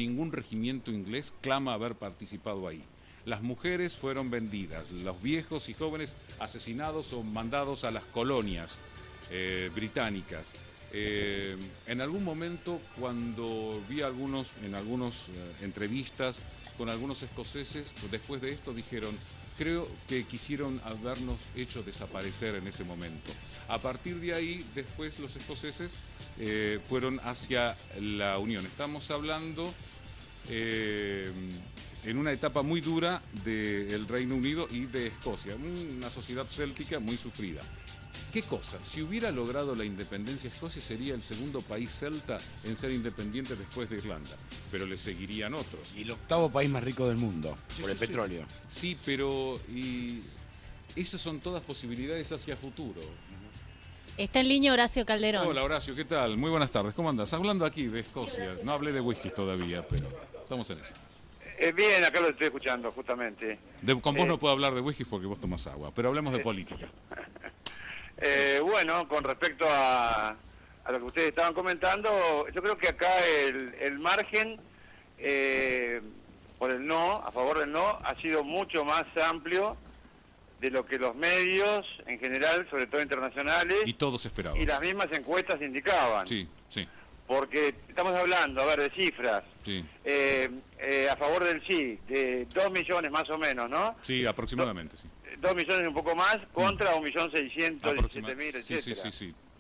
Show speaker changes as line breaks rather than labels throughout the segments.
ningún regimiento inglés clama haber participado ahí. Las mujeres fueron vendidas, los viejos y jóvenes asesinados o mandados a las colonias británicas. En algún momento, cuando vi en algunas entrevistas con algunos escoceses, después de esto dijeron: creo que quisieron habernos hecho desaparecer en ese momento. A partir de ahí, después los escoceses fueron hacia la Unión. Estamos hablando en una etapa muy dura del Reino Unido y de Escocia, una sociedad céltica muy sufrida. ¿Qué cosa? Si hubiera logrado la independencia, Escocia sería el segundo país celta en ser independiente después de Irlanda, pero le seguirían otros.
Y el octavo país más rico del mundo, por el petróleo.
Sí, pero esas son todas posibilidades hacia futuro.
Está en línea Horacio Calderón.
Hola Horacio, ¿qué tal? Muy buenas tardes, ¿cómo andás? Hablando aquí de Escocia, no hablé de whisky todavía, pero estamos en eso.
Bien, acá lo estoy escuchando, justamente.
Con vos no puedo hablar de whisky porque vos tomás agua, pero hablemos de política.
Bueno, con respecto a lo que ustedes estaban comentando, yo creo que acá el margen por el no, a favor del no, ha sido mucho más amplio de lo que los medios en general, sobre todo internacionales,
y todos esperaban,
y las mismas encuestas indicaban.
Sí, sí.
Porque estamos hablando, a ver, de cifras.
Sí.
A favor del sí, de 2 millones más o menos, ¿no?
Sí, aproximadamente, sí.
2 millones y un poco más contra 1.617.000, etcétera.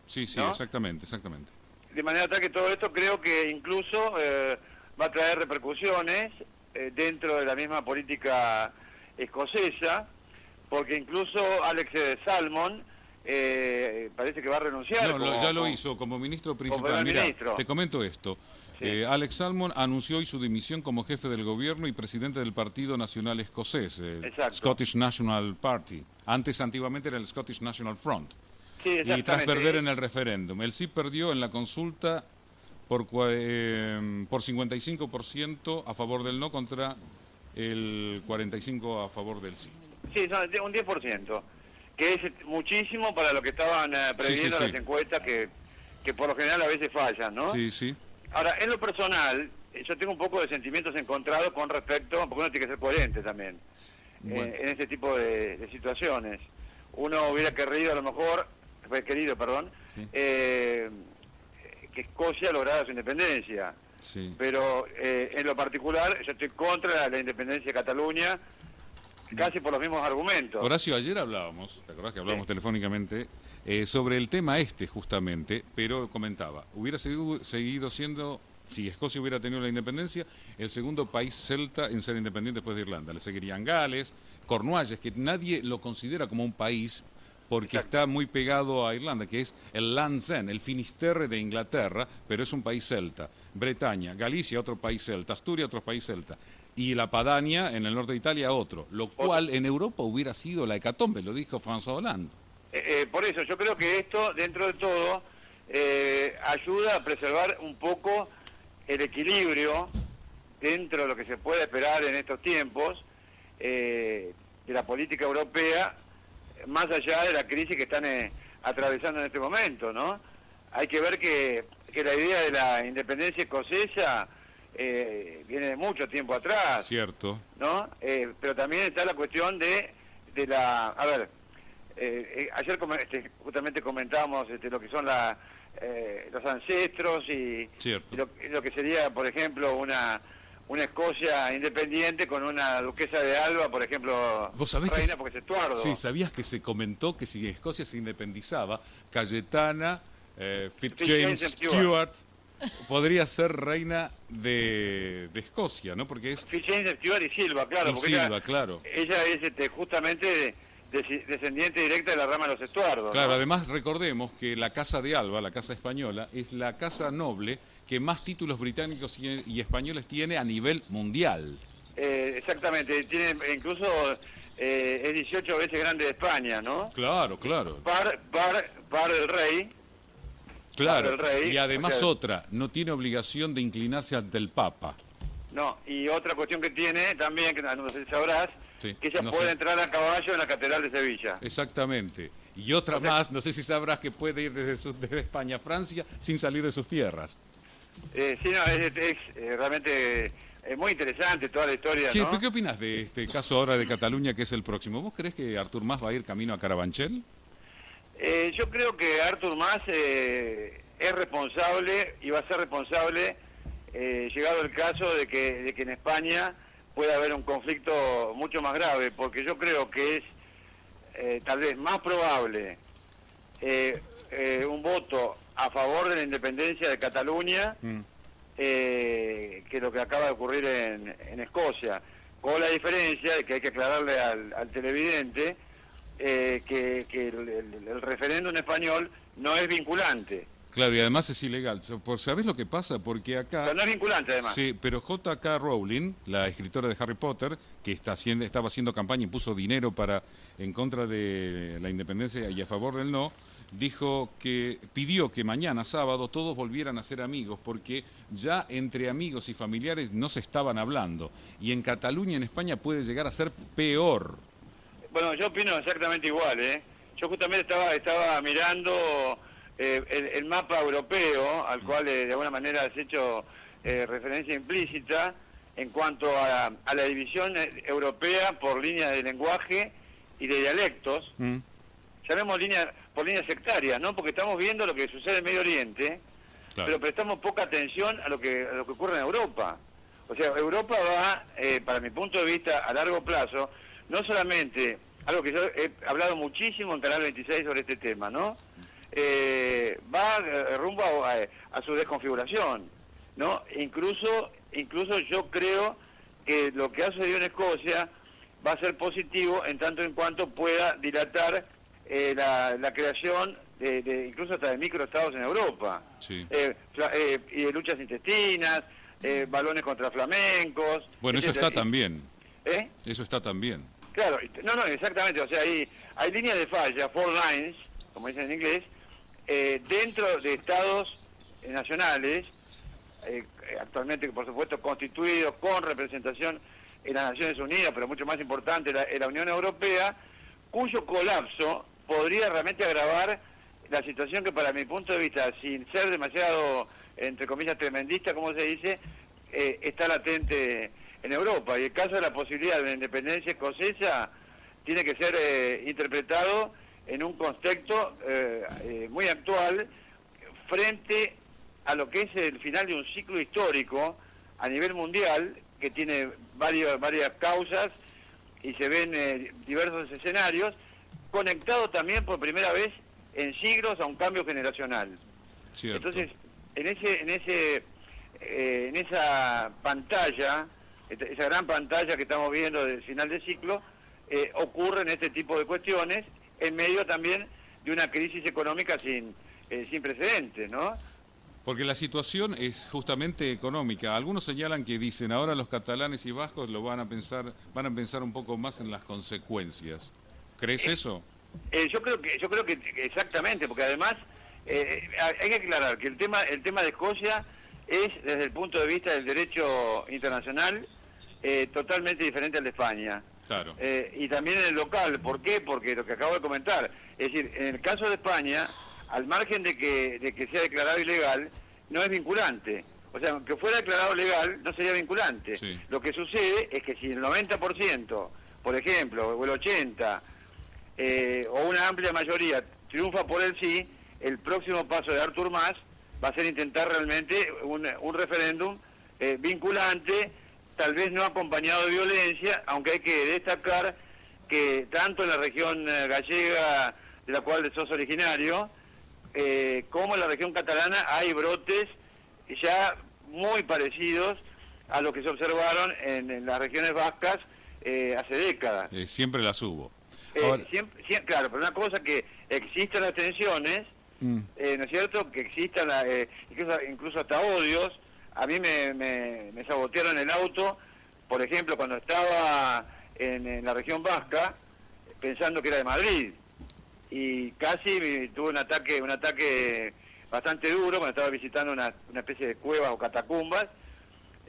Sí,
¿no?
exactamente.
De manera tal que todo esto creo que incluso va a traer repercusiones dentro de la misma política escocesa, porque incluso Alex Salmond parece que va a renunciar.
No, ya lo hizo como ministro principal. Mirá, te comento esto. Sí. Alex Salmond anunció hoy su dimisión como jefe del gobierno y presidente del Partido Nacional Escocés, el Scottish National Party. Antiguamente era el Scottish National Front.
Sí,
y tras perder en el referéndum. El sí perdió en la consulta por 55% a favor del no contra el 45% a favor del sí.
Sí, un 10%, que es muchísimo para lo que estaban previendo las encuestas que por lo general a veces fallan, ¿no?
Sí, sí.
Ahora, en lo personal, yo tengo un poco de sentimientos encontrados con respecto, porque uno tiene que ser coherente también, bueno, en este tipo de situaciones. Uno hubiera querido, a lo mejor, sí, que Escocia lograra su independencia.
Sí.
Pero en lo particular, yo estoy contra la independencia de Cataluña, casi por los mismos argumentos.
Horacio, ayer hablábamos, ¿te acordás que hablábamos telefónicamente? Sobre el tema justamente, pero comentaba, hubiera seguido siendo, si Escocia hubiera tenido la independencia, el segundo país celta en ser independiente después de Irlanda. Le seguirían Gales, Cornualles, que nadie lo considera como un país porque está muy pegado a Irlanda, que es el Land's End, el Finisterre de Inglaterra, pero es un país celta. Bretaña, Galicia, otro país celta. Asturias, otro país celta. Y la Padania, en el norte de Italia, otro. Lo cual en Europa hubiera sido la hecatombe, lo dijo François Hollande.
Por eso, yo creo que esto, dentro de todo, ayuda a preservar un poco el equilibrio dentro de lo que se puede esperar en estos tiempos de la política europea, más allá de la crisis que están atravesando en este momento, ¿no? Hay que ver que la idea de la independencia escocesa viene de mucho tiempo atrás.
Cierto.
¿No? Pero también está la cuestión de la... A ver, ayer justamente comentábamos lo que son los ancestros y lo que sería, por ejemplo, una Escocia independiente con una duquesa de Alba, por ejemplo,
¿vos sabés
reina porque es Estuardo.
Sí, ¿sabías que se comentó que si Escocia se independizaba, Cayetana Fitzjames Stewart podría ser reina de Escocia, ¿no? Porque es
Fitzjames Stewart y Silva, claro.
Y Silva, claro.
Ella es justamente descendiente directa de la rama de los Estuardos.
Claro,
¿no?
Además recordemos que la Casa de Alba, la Casa Española, es la casa noble que más títulos británicos y españoles tiene a nivel mundial.
Exactamente, tiene incluso es 18 veces grande de España, ¿no?
Claro.
Par del rey.
Claro,
Par del rey,
y además
o sea,
otra, no tiene obligación de inclinarse ante el Papa.
No, y otra cuestión que tiene también, que no sé si sabrás,
Sí,
que ella puede entrar a caballo en la Catedral de Sevilla.
Exactamente. Y otra más, no sé si sabrás que puede ir desde España a Francia sin salir de sus tierras.
Sí, no, es realmente muy interesante toda la historia,
Che,
¿no?
¿qué opinas de este caso ahora de Cataluña, que es el próximo? ¿Vos creés que Artur Mas va a ir camino a Carabanchel?
Yo creo que Artur Mas es responsable y va a ser responsable llegado el caso de que en España pueda haber un conflicto mucho más grave, porque yo creo que es tal vez más probable un voto a favor de la independencia de Cataluña que lo que acaba de ocurrir en Escocia, con la diferencia de que hay que aclararle al televidente que el referéndum español no es vinculante.
Claro, y además es ilegal. ¿Sabés lo que pasa? Porque acá...
Pero no es vinculante, además.
Sí, pero J.K. Rowling, la escritora de Harry Potter, que estaba haciendo campaña y puso dinero en contra de la independencia y a favor del no, pidió que mañana, sábado, todos volvieran a ser amigos, porque ya entre amigos y familiares no se estaban hablando. Y en Cataluña, en España, puede llegar a ser peor.
Bueno, yo opino exactamente igual, ¿eh? Yo justamente estaba mirando el mapa europeo, al cual de alguna manera has hecho referencia implícita, en cuanto a la división europea por líneas de lenguaje y de dialectos. Llamemos por líneas sectarias, ¿no? Porque estamos viendo lo que sucede en Medio Oriente, claro, pero prestamos poca atención a lo que ocurre en Europa. O sea, Europa va, para mi punto de vista, a largo plazo, no solamente, algo que yo he hablado muchísimo en Canal 26 sobre este tema, ¿no? Va rumbo a su desconfiguración, ¿no? Incluso yo creo que lo que ha sucedido en Escocia va a ser positivo en tanto en cuanto pueda dilatar la creación incluso hasta de microestados en Europa, sí, y de luchas intestinas, balones contra flamencos.
Bueno, eso está también. Eso está también.
Claro, no, exactamente, o sea, hay líneas de falla, fault lines, como dicen en inglés, dentro de estados nacionales, actualmente, por supuesto, constituidos con representación en las Naciones Unidas, pero mucho más importante, en la Unión Europea, cuyo colapso podría realmente agravar la situación que, para mi punto de vista, sin ser demasiado, entre comillas, tremendista, como se dice, está latente en Europa. Y el caso de la posibilidad de una independencia escocesa tiene que ser interpretado en un contexto muy actual frente a lo que es el final de un ciclo histórico a nivel mundial que tiene varias causas y se ven diversos escenarios conectados también por primera vez en siglos a un cambio generacional. Cierto. Entonces, en esa pantalla, esa gran pantalla que estamos viendo del final de ciclo, ocurren este tipo de cuestiones en medio también de una crisis económica sin precedentes, ¿no?
Porque la situación es justamente económica. Algunos señalan que dicen ahora los catalanes y vascos van a pensar un poco más en las consecuencias. ¿Crees eso?
Yo creo que exactamente, porque además hay que aclarar que el tema de Escocia es, desde el punto de vista del derecho internacional, totalmente diferente al de España.
Claro.
Y también en el local. ¿Por qué? Porque lo que acabo de comentar, es decir, en el caso de España, al margen de que sea declarado ilegal, no es vinculante. O sea, aunque fuera declarado legal, no sería vinculante. Sí. Lo que sucede es que si el 90%, por ejemplo, o el 80%, o una amplia mayoría triunfa por el sí, el próximo paso de Artur Mas va a ser intentar realmente un referéndum vinculante, tal vez no acompañado de violencia, aunque hay que destacar que tanto en la región gallega, de la cual sos originario, como en la región catalana hay brotes ya muy parecidos a lo que se observaron en las regiones vascas hace décadas.
Siempre las hubo.
Siempre, claro, pero una cosa que existan las tensiones, ¿no es cierto? Que existan incluso hasta odios. A mí me sabotearon el auto, por ejemplo, cuando estaba en la región vasca, pensando que era de Madrid. Y casi tuve un ataque bastante duro cuando estaba visitando una especie de cuevas o catacumbas.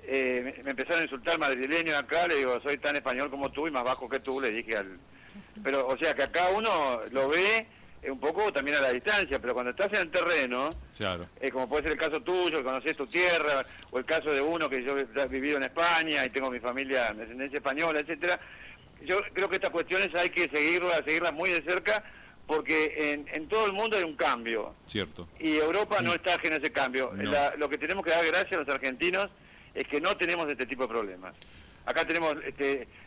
Me empezaron a insultar madrileños acá, le digo, soy tan español como tú y más bajo que tú, le dije Pero, o sea, que acá uno lo ve un poco también a la distancia, pero cuando estás en el terreno,
Claro.
como puede ser el caso tuyo, que conoces tu tierra, o el caso de uno que yo he vivido en España y tengo mi familia de ascendencia española, etcétera. Yo creo que estas cuestiones hay que seguirlas muy de cerca, porque en todo el mundo hay un cambio.
Cierto.
Y Europa no está ajena a ese cambio.
No.
Lo que tenemos que dar gracias a los argentinos es que no tenemos este tipo de problemas. Acá tenemos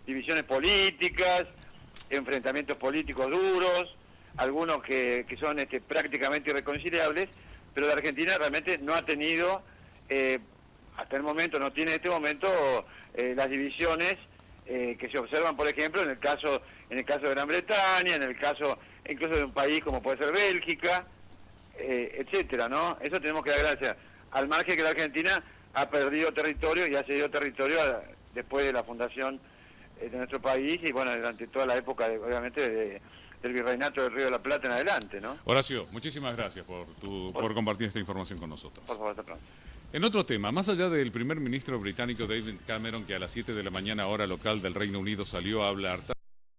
divisiones políticas, enfrentamientos políticos duros, algunos que son prácticamente irreconciliables, pero la Argentina realmente no ha tenido, hasta el momento, no tiene en este momento las divisiones que se observan, por ejemplo, en el caso de Gran Bretaña, en el caso incluso de un país como puede ser Bélgica, etcétera, ¿no? Eso tenemos que dar gracias, al margen que la Argentina ha perdido territorio y ha cedido territorio después de la fundación de nuestro país y bueno, durante toda la época, obviamente, del virreinato del Río de la Plata en adelante, ¿no?
Horacio, muchísimas gracias por compartir esta información con nosotros.
Por favor, hasta pronto.
En otro tema, más allá del primer ministro británico David Cameron, que a las 7 de la mañana hora local del Reino Unido salió a hablar,